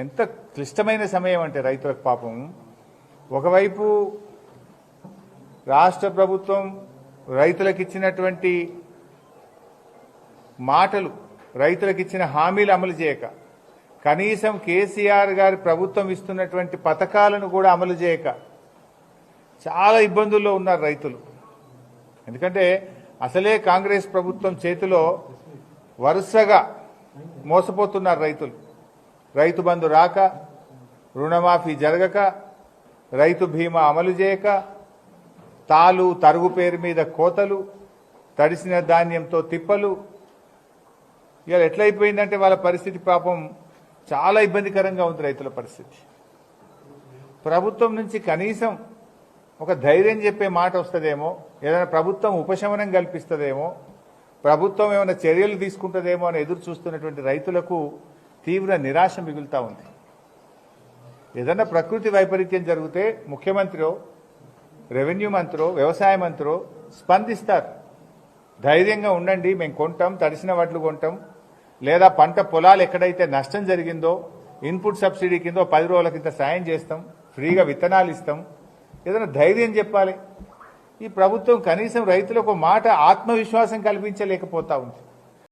ఎంత క్లిష్టమైన సమయం అంటే రైతులకు పాపం ఒకవైపు రాష్ట్ర ప్రభుత్వం రైతులకు ఇచ్చినటువంటి మాటలు రైతులకు ఇచ్చిన హామీలు అమలు చేయక కనీసం కేసీఆర్ గారి ప్రభుత్వం ఇస్తున్నటువంటి పథకాలను కూడా అమలు చేయక చాలా ఇబ్బందుల్లో ఉన్నారు రైతులు. ఎందుకంటే అసలే కాంగ్రెస్ ప్రభుత్వం చేతిలో వరుసగా మోసపోతున్నారు రైతులు. రైతు బంధు రాక, రుణమాఫీ జరగక, రైతు బీమా అమలు చేయక, తాలు తరుగు పేరు మీద కోతలు, తడిసిన ధాన్యంతో తిప్పలు. ఇవాళ ఎట్లయిపోయిందంటే వాళ్ళ పరిస్థితి పాపం చాలా ఇబ్బందికరంగా ఉంది రైతుల పరిస్థితి. ప్రభుత్వం నుంచి కనీసం ఒక ధైర్యం చెప్పే మాట వస్తుందేమో, ఏదైనా ప్రభుత్వం ఉపశమనం కల్పిస్తుందేమో, ప్రభుత్వం ఏమైనా చర్యలు తీసుకుంటుందేమో అని ఎదురు చూస్తున్నటువంటి రైతులకు తీవ్ర నిరాశ మిగులుతా ఉంది. ఏదైనా ప్రకృతి వైపరీత్యం జరిగితే ముఖ్యమంత్రో, రెవెన్యూ మంత్రో, వ్యవసాయ మంత్రో స్పందిస్తారు. ధైర్యంగా ఉండండి, మేము కొంటాం, తడిసిన వడ్లు కొంటాం, లేదా పంట పొలాలు ఎక్కడైతే నష్టం జరిగిందో ఇన్పుట్ సబ్సిడీ కింద 10 రోజుల కింద సాయం చేస్తాం, ఫ్రీగా విత్తనాలు ఇస్తాం, ఏదైనా ధైర్యం చెప్పాలి. ఈ ప్రభుత్వం కనీసం రైతులకు మాట ఆత్మవిశ్వాసం కల్పించలేకపోతా ఉంది.